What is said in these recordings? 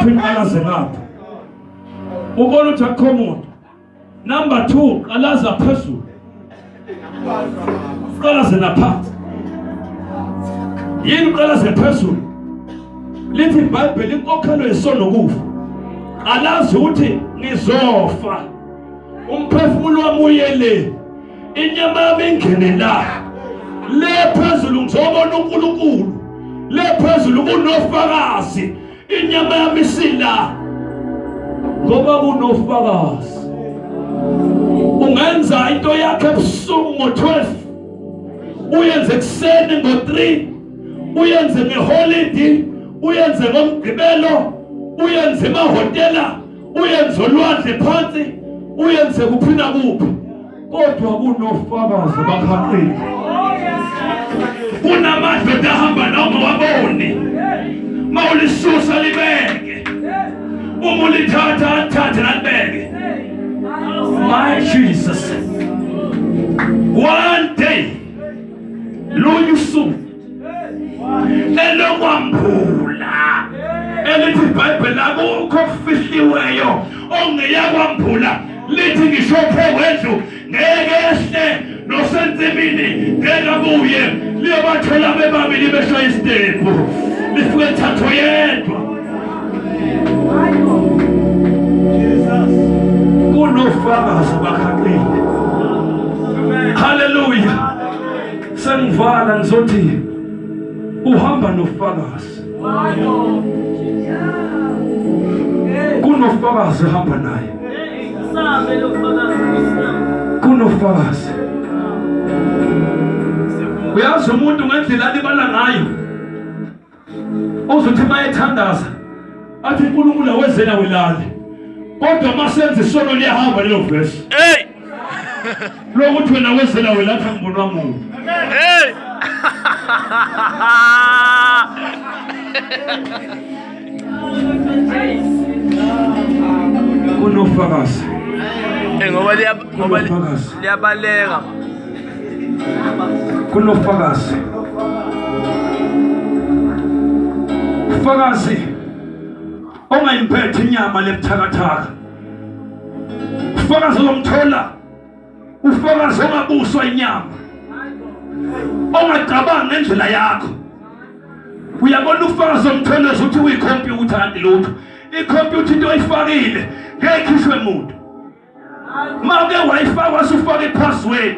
Phindalaze lapha. Ubona ukuthi akho umuntu. Number 2, qalaza phezulu. Qalaze laphansi. Yini qalaze phezulu? Lithi iBhayibheli inkokhelo yesono kufa. Qalaza ukuthi ngizofa. Umphefumulo wami uyele. Inyama yami ingene la. Le phezulu ngizobona uNkulunkulu. Le phezulu kunofakazi. Inyama yami sila. Ngoba kunofakazi. Ungenza into yakhe ebusuku ngo-12. Uyenze kuseni ngo-3. Uyenze ngeholiday. Uyenze ngomgqibelo. Uyenze emahhotela. Uyenze olwandle phansi. Uyenze kuphi nakuphi. Kodwa kunofakazi bakhaqile. Kunamadoda ahamba noma wabone. Mawulisusa libeke. Uma ulithatha athathe nalibeke. My Jesus. One day. Lo Yusuf. Elokwamphula. Elithi iBhayibheli akukho okufihliweyo ongeyakwamphula. Lithi ngisho phezulu ngeke ehle nosensimini ngeke abuye liyobathola bebabili besho isitepu lifike thathwe yedwa. Kunofakazi bakhaqile. Hallelujah. Sengivala ngizothi uhamba nofakazi. Kunofakazi hamba naye. Kunofakazi. Uyazi umuntu ngendlela alibala ngayo. Uzothi mayethandaza athi uNkulunkulu awezela welale. Kodwa masenze isono liyahamba lelo verse. Hey! Lokuthi wena wezela welapha ngibona umuntu. Hey! Kunofakazi. Ngoba liyabaleka. Kunofakazi. Ufakazi ongayimphethe inyama lebuthakathaka. Ufakazi omthola. Ufakazi ongabuswa inyama. Ongacabanga ngendlela yakho. Uyabona ufakazi omthola ukuthi uyikhompyutha anti lutho. Ikhompyutha into oyifakile ngeke ikhishwe umuntu. Mawuke Wi-Fi wasufaka ipassword.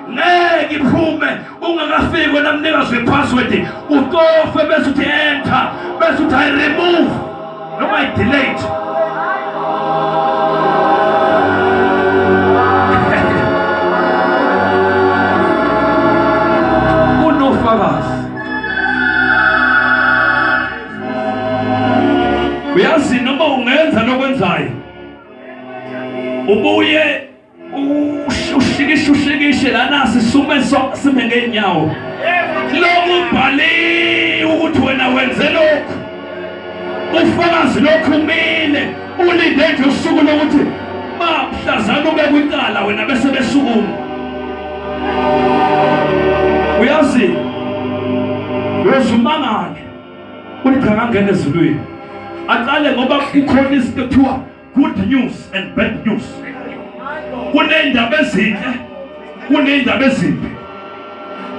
Ngeke iphume ungakafiki wena mnikazi wepassword. Utofe bese uthi enter, bese uthi remove noma delete. Kunofakazi. Uyazi noma ungenza lokwenzayo. Ubuye ushikishe lana sisume sime ngenyawo. Lokhu bhali ukuthi wena wenze lokho. Ufakazi lokhu umile ulinde nje usuku lokuthi mhlazana ube kwicala wena bese besukuma. Uyazi uzumangane ulichanga ngene ezulwini. Aqale ngoba kukhona izinto ekuthiwa good news and bad news. Kunendaba ezinhle, kunendaba ezimbi.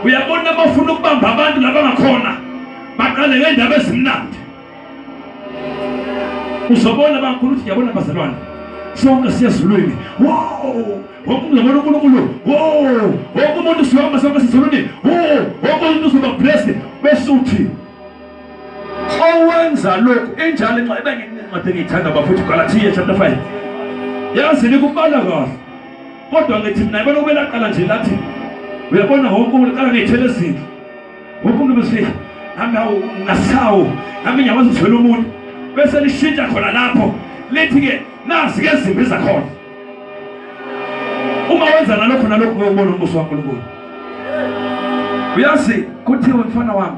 Uyabona bafuna ukubamba abantu labangakhona. Baqale ngendaba ezimnandi. Uzobona bankulu ukuthi yabona bazalwane. Sonke siyazulwini. Wow! Wokungabona uNkulunkulu. Wow! Wokumuntu sihamba sonke sizulwini. Wow! Wokumuntu uzoba blessed besuthi. Owenza lokho enjalo nxa ebengincwadi ngithanda bafuthi Galatiya chapter 5. Yazi likubala kahle. Kodwa ngithi mina yabona ubela qala nje lathi uyabona wonke umuntu qala ngithele izinto. Wonke umuntu bese nami ngasawo nami ngiyawazi uthwele umuntu bese lishintsha khona lapho lithi ke nasi ke izimbi zakhona. Uma wenza nalokho uyobona umbuso kaNkulunkulu. Uyazi kuthiwa mfana wami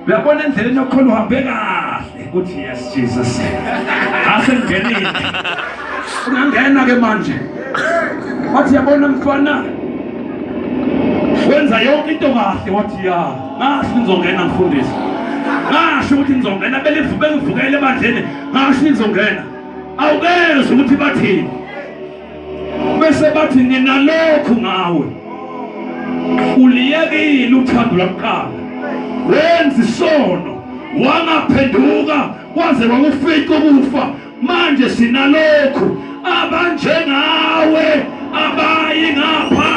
uyabona endleleni yokholo uhambe kahle uthi yes Jesus. Asengenile. Ungangena ke manje. Wathi yabona mfana wenza yonke into kahle wathi ya ngasi ngizongena ngifundise. ngasho ukuthi ngizongena bengivukele ebandleni ngasho ngizongena awukezwe ukuthi bathini bese bathi ninalokhu ngawe uliyekile uthando lwakuqala wenza isono wangaphenduka kwaze kwakufica ukufa manje sinalokhu abanjengawe abayi ngapha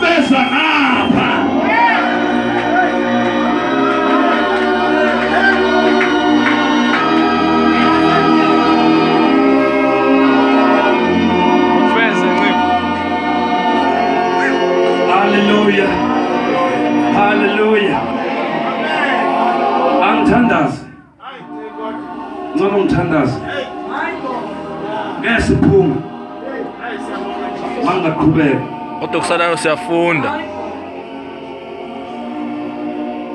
beza ngapha Hallelujah. Hallelujah. Angithandaze. Ngcono ngithandaze. Ngesiphuma. Mangaqhubeka. Kodwa kusalayo siyafunda.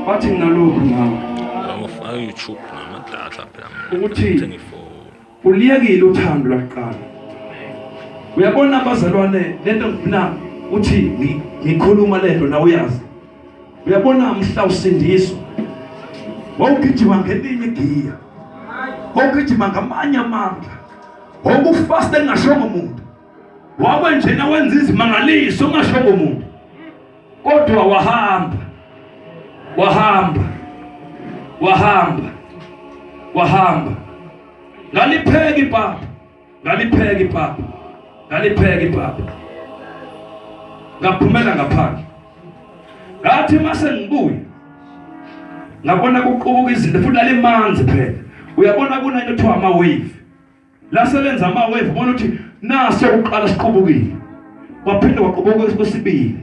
Bathi nalokhu ngawe. Ngofaka YouTube namadata phela. Ukuthi uliyekile uthando lwakuqala. Uyabona abazalwane lento ngifuna uthi ngikhuluma lento nawe uyazi. Uyabona mhla usindiswa. Wawugijima ngelinye igiya. Wawugijima ngamanye amandla. Wawufasta engashongo umuntu. Wakwenjena wenza izimangaliso ungashongo umuntu. Kodwa wahamba. Ngalipheki papa. Ngaphumela ngaphandle. Ngathi mase ngibuye. Ngabona kuqubuka izinto futhi lalimanzi phela. Uyabona kuna into ethiwa ama wave. La selenza ama wave ubona ukuthi naso uqala siqubukile. Waphinde waqubuka kwesibili.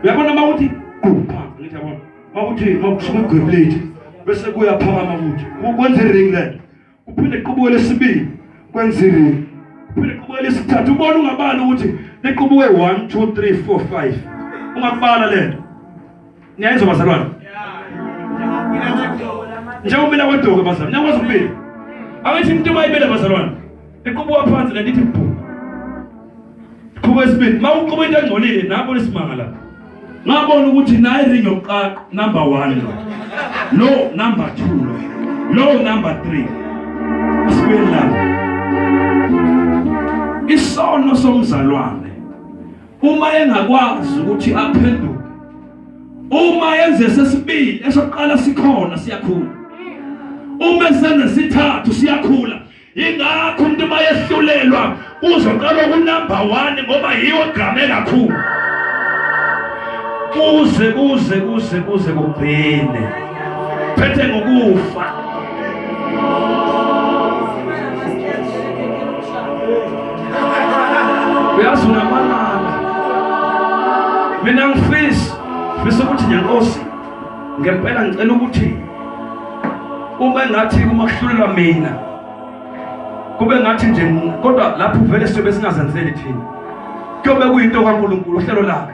Uyabona mawuthi kupha ngithi yabona. Mawuthi mawusuka ugweblate bese kuyaphakama ukuthi ukwenza iring land. Uphinde qubuke lesibili kwenza iring. Uphinde qubuke lesithathu ubona ungabala ukuthi liqubuke 1 2 3 4 5 ungakubala lento niyayizwa bazalwane njengomila kwadoke bazalwane nyakwazi ukubili abathi umuntu mayibele bazalwane iqubuka phansi la ndithi bhu qubuke isibili mawuqubuke into engcolile nabo lesimanga la ngabona ukuthi nayi ring yokuqaqa number 1 lo number 2 lo number 3 isibili la isono somzalwane uma engakwazi ukuthi aphenduke uma yenze sesibili esoqala sikhona siyakhula uma senze sithathu siyakhula ingakho umuntu mayehlulelwa uzoqala ku number 1 ngoba yiwo game kakhulu kuze kuphele phethe ngokufa uyazi unamalala mina ngifisa ukuthi nyankosi ngempela ngicela ukuthi uma ngathi kumahlulelwa mina kube ngathi nje kodwa lapho vele sibe singazenzeli thina kuyobe kuyinto kaNkulunkulu uhlelo lakhe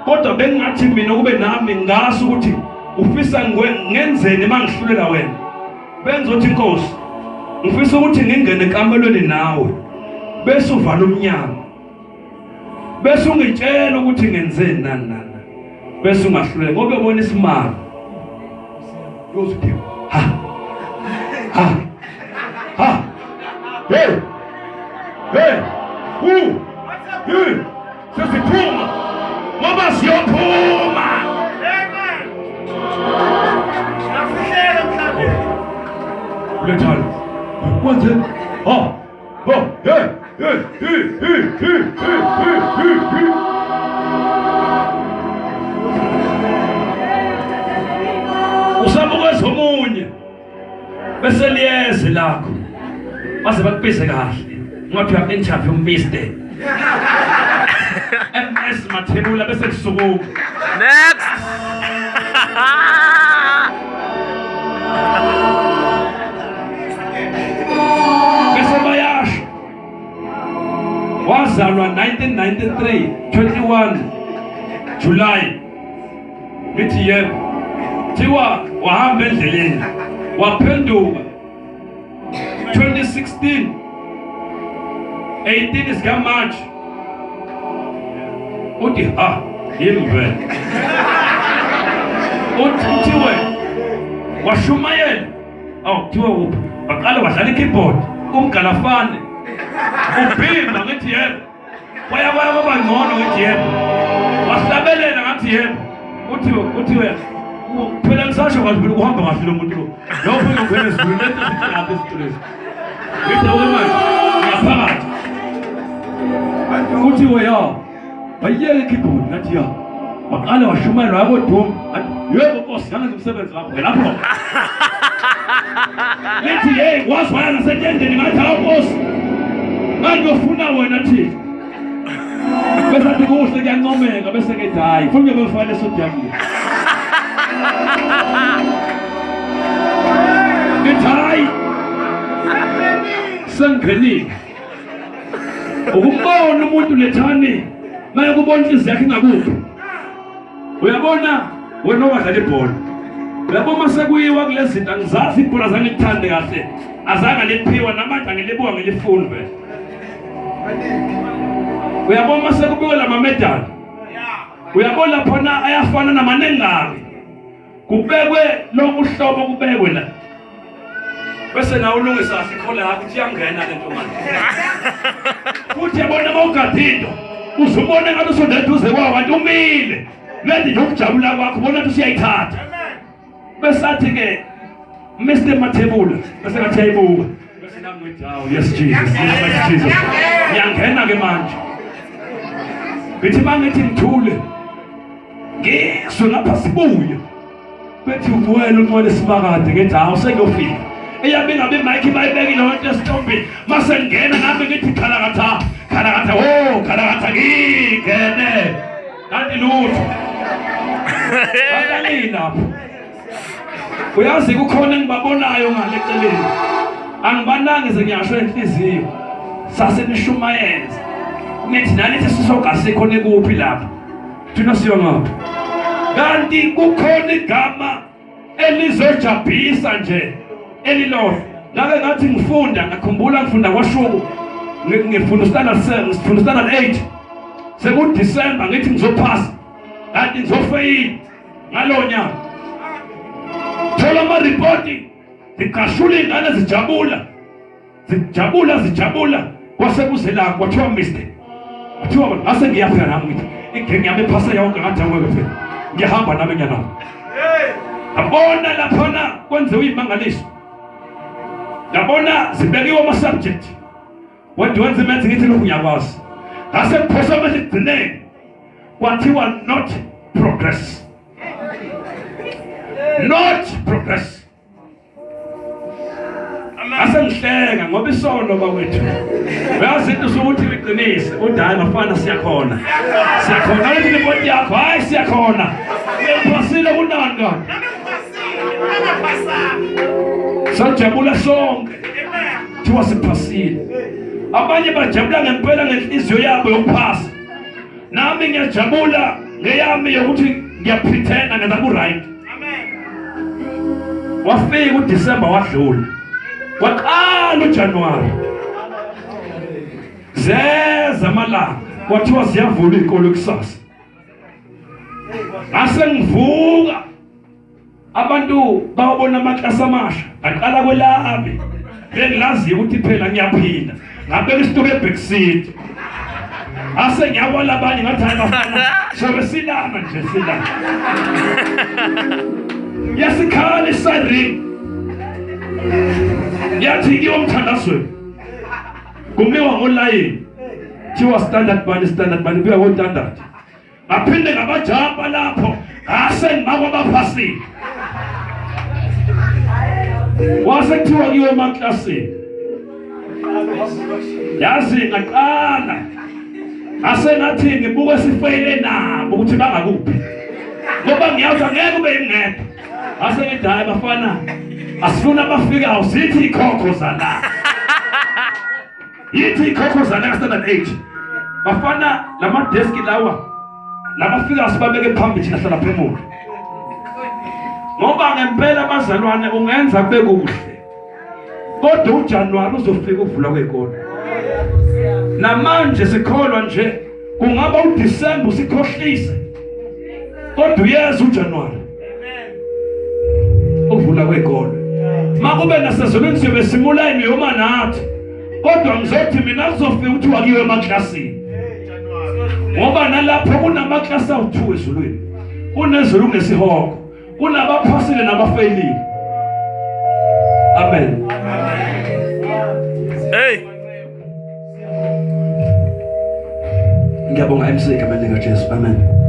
kodwa bengathi mina kube nami ngazi ukuthi ufisa ngenzeni mangihlulela wena benzothi inkosi ngifisa ukuthi ngingene ekamelweni nawe bese uvala umnyango bese ungitshela ukuthi ngenzeni nani bese ungahlulela ngoba ubona isimanga yozuthi ha sesiphuma ngoba siyophuma lethana kwenze usabuka omunye bese liyeze lakho base bakubize kahle ngathi interview Mr. MS Mathebula bese kusukuka next bese bayasho wazalwa 1993 21 July mithi yebo thiwa wahamba endleleni waphenduka 2016 18 is March uthi ha yimve uthiwe washumayela kuthiwa uphi waqala wadlala ikeyboard umgalafane ubhimba ngithi yebo waya baba ngcono ngithi yebo wahlabelela ngathi yebo uthiwe phela ngisasho kahle uhamba kahle lo muntu lo lokho ngivele ezweni lento sithi lapha esitulweni ngithi manje ngaphakathi kuthiwe bayiyeke ikeyboard ngathi waqala washumayela waboduma yebo boss yangenza umsebenzi wakho lapho lithi hey wazi waya nasetendeni ngathi boss ngiyofuna wena thina bese athi kuhle kuyancomeka bese ngithi hayi ufuna ngiyofana esodiyamile ngithi hayi sengenile ukumbona umuntu lethani maye kubona inhliziyo yakhe ingakuphi uyabona wena owadlala ibhola uyabona masekuyiwa kulezi zinto angizazi ibhola zange ngithande kahle azange liphiwa namanje angilibuka ngelifuni vele uyabona masekubiwe la medal uyabona phona ayafana namanengabi kubekwe lokhu hlobo kubekwe la bese nawo ulungisa sikhola ukuthi iyangena lento manje futhi yabona mawugadinto uzubona ngathi usondeduze kwabantu umile lethi nokujabula kwakho bona ukuthi usiyayithatha bese athi ke Mr Mathebula bese ngathi ayibuka bese nami ngithi hawo yes Jesus ngiyangena ke manje ngithi mangithi ngithule ngisho lapha sibuye bethi uwena unqole simakade ngithi hawo sengiyofika eyabe ngabe Mike bayibekile lonto esitombini mase ngena nami ngithi khalakatha khalakatha ngingene kanti lutho Adalini lapho. Uyazi kukhona engibabonayo ngale eceleni. Angibanangi ngiyasho enhliziyo. Sasenishumayeza. Nithi nanithi sisogase khona kuphi lapha. Thina siyo ngapha. Kanti kukhona igama elizojabhisa nje elilodwa. Lake ngathi ngifunda ngakhumbula ngifunda kwaShuku. Ngifunda standard 7, ngifunda standard 8. Seku December ngithi ngizophasa. Kanti ngizofail ngalonya. Thola ama reporting. Dikashula ingane zijabula. Kwase kuzela kwathiwa mistake. Kwathiwa ngase ngiyafika nami ngithi igenge yami phasa yonke ngathi angeke phela. Ngihamba nami nyana. Abona laphana kwenziwe imangaliso. Yabona zibekiwe ama subject. Wenze menze ngithi lokhu ngiyakwazi. Ngase ngiphosa manje igcine. Kwathiwa not progress. Not progress. Ase ngihleka ngoba isono bakwethu. Uyazi into sokuthi iqinise, udayi bafana siyakhona. Siyakhona lethi lebodi yakho, hayi siyakhona. Uyaphasile kunani kanti? Sajabula sonke. Thiwa siphasile. Abanye bajabula ngempela ngenhliziyo yabo yokuphasa. Nami ngiyajabula ngeyami yokuthi ngiyapretenda ngenza ku right. Wafika uDecember wadlula. Waqala uJanuary. Zeza amalanga kwathiwa ziyavula izikole kusasa. Ase ngivuka. Abantu bawabona amaklasi amasha. Aqala kwelami. Bengilazi ukuthi phela ngiyaphinda. Ngabeka isitulo ebackseat. Ase ngiyabona abanye ngathi ayabafana. Sobe silana nje silana. Yasikhala isari. Yathi ngiyomthandazweni. Kumiwa online. Thiwa standard bani buya go standard. Aphinde ngabajamba lapho. Ase ngibakwa baphasile. Wase kuthiwa kiyo emaklasini. Yazi ngaqala. Ase ngathi ngibuka sifeyile nabo ukuthi bangakuphi. Ngoba ngiyazi ngeke ube ingekho. Ase ngithi hayi bafana asifuna bafika usithi ikhokho zala. Yithi ikhokho zala standard 8. Bafana lama desk lawa. Labafika sibabeke phambili thina hlala phezulu. Ngoba ngempela abazalwane ungenza kube kuhle. Kodwa uJanuary uzofika uvula kwekona. Namanje sikholwa nje kungaba uDecember usikhohlise. Kodwa uyeza uJanuary. ukuvula kwegoli. Makube nasezolweni siyobe simulayini yoma nathi. Kodwa ngizothi mina kuzofika ukuthi wakiwe emaklasini. Ngoba nalapho kunamaklasi awu2 ezulwini. Kunezulu kunesihoko. Kunabaphasile nabafeyilile. Amen. Hey. Ngiyabonga emsika manje kaJesu. Amen.